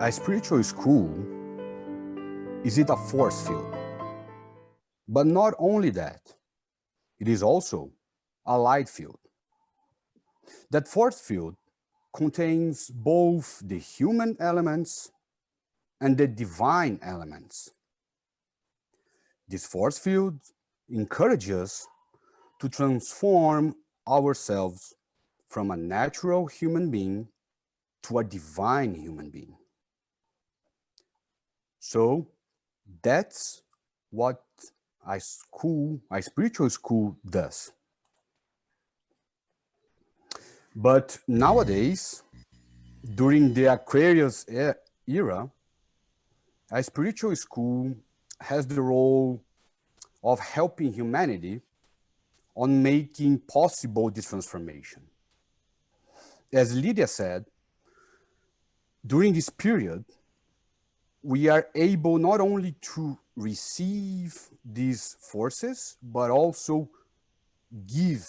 A spiritual school is it a force field. But not only that, it is also a light field. That force field contains both the human elements and the divine elements. This force field encourages us to transform ourselves from a natural human being to a divine human being. So that's what a spiritual school does. But nowadays, during the Aquarius era, a spiritual school has the role of helping humanity on making possible this transformation. As Lydia said, during this period, we are able not only to receive these forces, but also give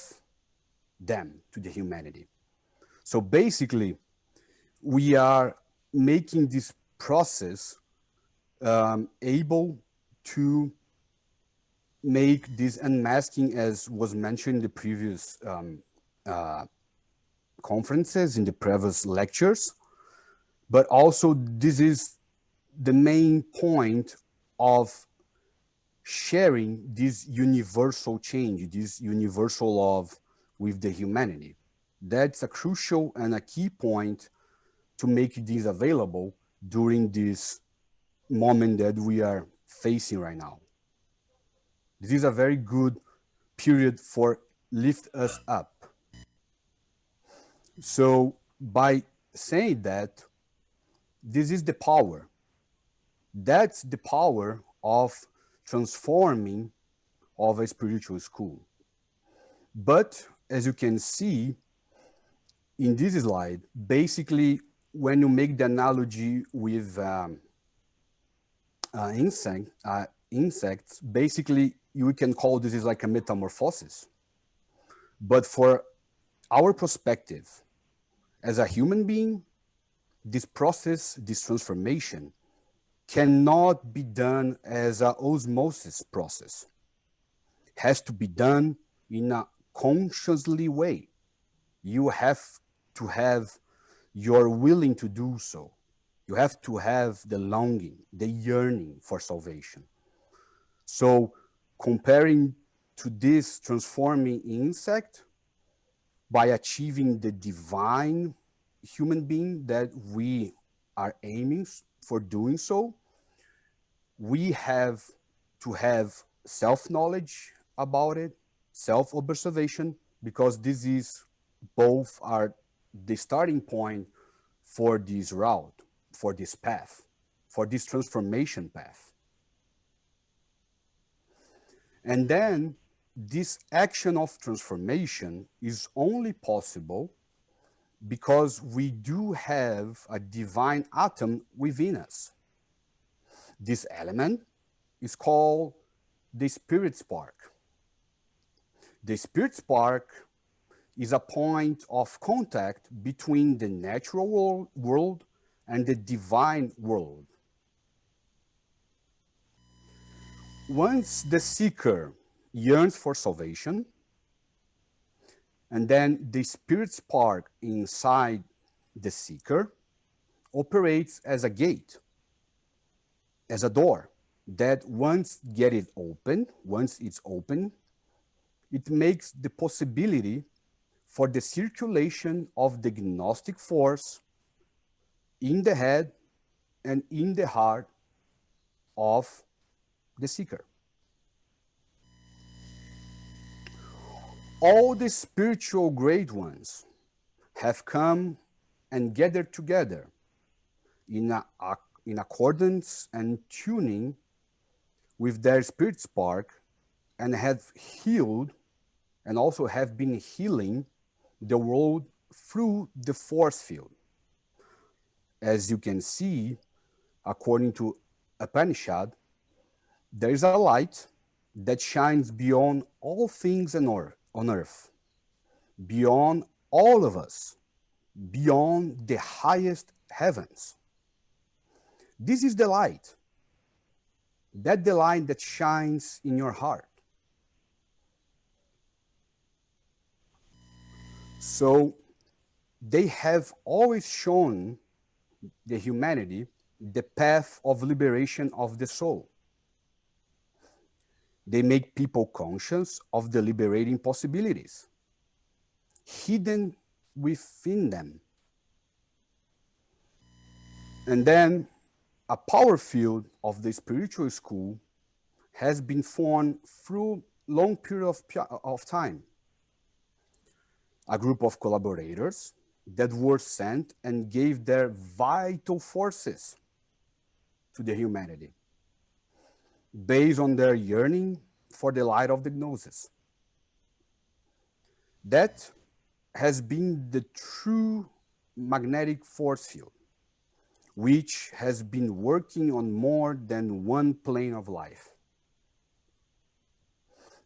them to the humanity. So basically, we are making this process able to make this unmasking, as was mentioned in the previous conferences, in the previous lectures. But also, this is the main point of sharing this universal change, this universal love with the humanity. That's a crucial and a key point to make this available during this moment that we are facing right now. This is a very good period for lift us up. So by saying that, this is the power. That's the power of transforming of a spiritual school. But as you can see in this slide, basically, when you make the analogy with insects, basically, you can call this is like a metamorphosis. But for our perspective, as a human being, this process, this transformation, cannot be done as an osmosis process. It has to be done in a consciously way. You have to have, you're willing to do so. You have to have the longing, the yearning for salvation. So comparing to this transforming insect, by achieving the divine human being that we are aiming for doing so, we have to have self-knowledge about it, self-observation, because this is both are the starting point for this route, for this path, for this transformation path. And then this action of transformation is only possible because we do have a divine atom within us. This element is called the spirit spark. The spirit spark is a point of contact between the natural world and the divine world. Once the seeker yearns for salvation, and then the spirit spark inside the seeker operates as a gate, as a door, that once it's open, it makes the possibility for the circulation of the gnostic force in the head and in the heart of the seeker. All the spiritual great ones have come and gathered together in accordance and tuning with their spirit spark, and have healed and also have been healing the world through the force field. As you can see, according to Upanishad, there is a light that shines beyond all things on earth, beyond all of us, beyond the highest heavens. This is the light. That the light that shines in your heart. So they have always shown the humanity the path of liberation of the soul. They make people conscious of the liberating possibilities hidden within them. And then a power field of the spiritual school has been formed through long period of time. A group of collaborators that were sent and gave their vital forces to the humanity based on their yearning for the light of the gnosis. That has been the true magnetic force field, which has been working on more than one plane of life.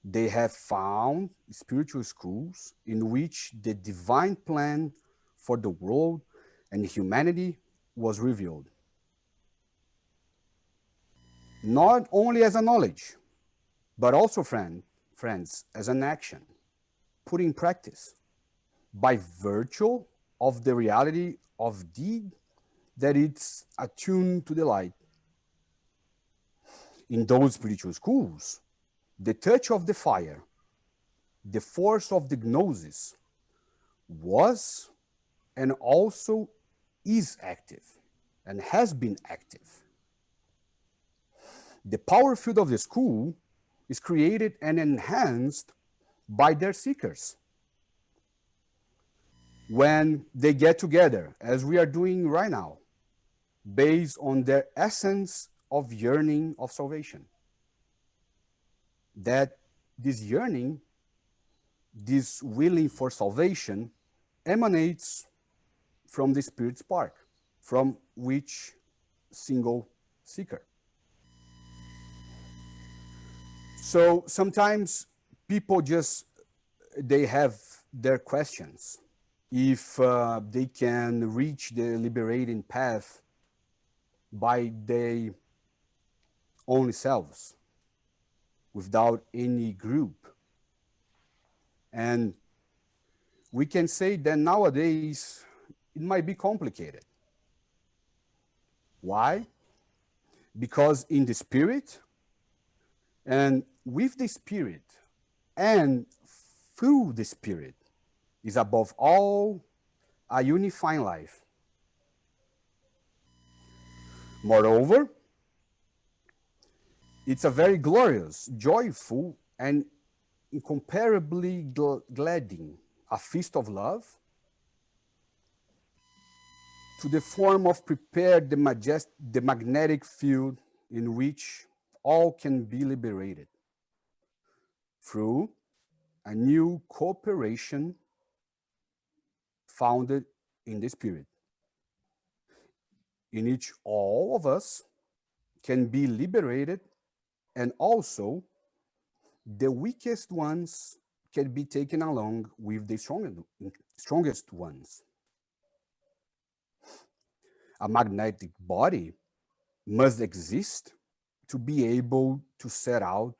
They have found spiritual schools in which the divine plan for the world and humanity was revealed. Not only as a knowledge, but also, friends, as an action, put in practice by virtue of the reality of deed that it's attuned to the light. In those spiritual schools, the touch of the fire, the force of the gnosis, was and also is active and has been active. The power field of the school is created and enhanced by their seekers. When they get together, as we are doing right now, based on their essence of yearning of salvation. That this yearning, this willing for salvation, emanates from the Spirit spark, from which single seeker. So sometimes people they have their questions. If they can reach the liberating path by their own selves, without any group. And we can say that nowadays it might be complicated. Why? Because in the spirit, and with the spirit, and through the spirit, is above all a unifying life. Moreover, it's a very glorious, joyful, and incomparably gladdening, a feast of love, to the form of prepare the magnetic field in which all can be liberated through a new cooperation founded in the spirit, in which all of us can be liberated, and also the weakest ones can be taken along with the strongest ones. A magnetic body must exist to be able to set out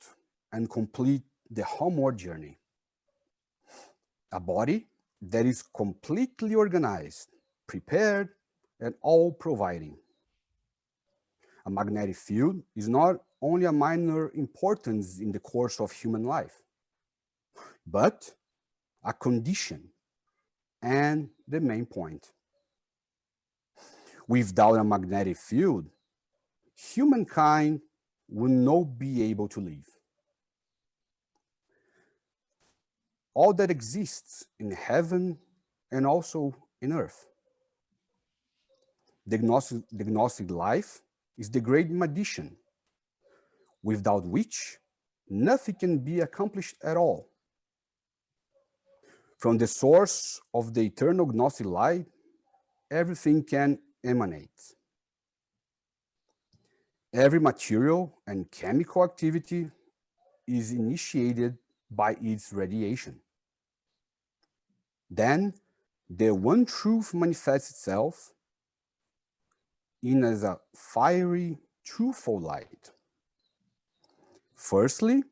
and complete the homeward journey. A body that is completely organized, prepared, and all providing. A magnetic field is not only a minor importance in the course of human life, but a condition and the main point. Without a magnetic field, humankind will not be able to live. All that exists in heaven and also in earth. The Gnostic life is the great magician, without which nothing can be accomplished at all. From the source of the eternal Gnostic light, everything can emanate. Every material and chemical activity is initiated by its radiation. Then the one truth manifests itself in as a fiery, truthful light. Firstly,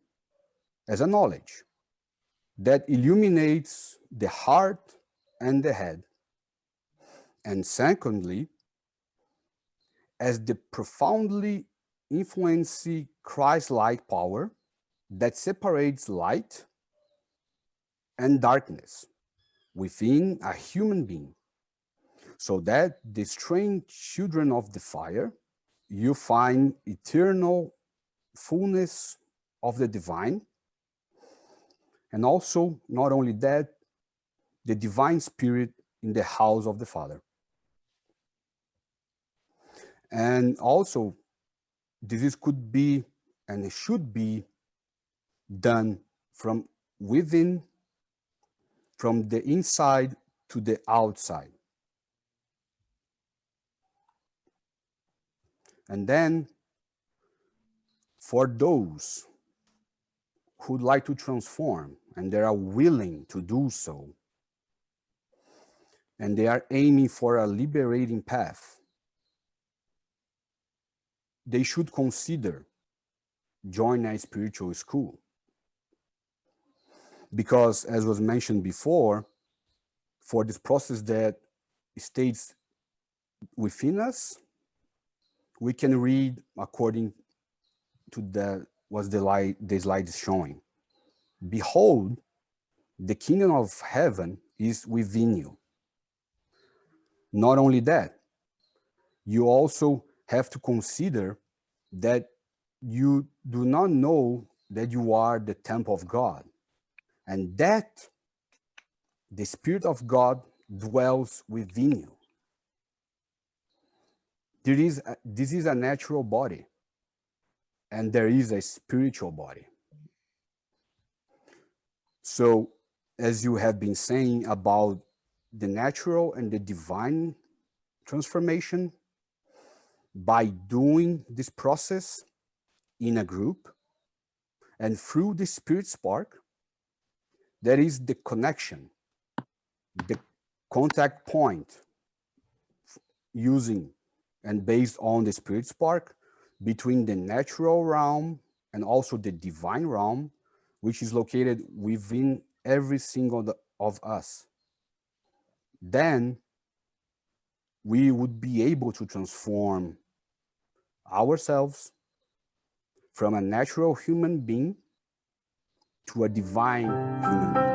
as a knowledge that illuminates the heart and the head. And secondly, as the profoundly influencing Christ-like power that separates light and darkness within a human being, so that the strange children of the fire, you find eternal fullness of the divine, and also, not only that, the divine spirit in the house of the Father. And also, this could be and it should be done from within, from the inside to the outside. And then, for those who'd like to transform and they are willing to do so, and they are aiming for a liberating path, they should consider joining a spiritual school. Because, as was mentioned before, for this process that stays within us, we can read according to the slide is showing. Behold, the kingdom of heaven is within you. Not only that, you also have to consider that you do not know that you are the temple of God, and that the Spirit of God dwells within you. This is a natural body, and there is a spiritual body. So, as you have been saying about the natural and the divine transformation, by doing this process in a group and through the spirit spark, there is the connection, the contact point using and based on the spirit spark between the natural realm and also the divine realm, which is located within every single of us. Then we would be able to transform ourselves from a natural human being to a divine human being.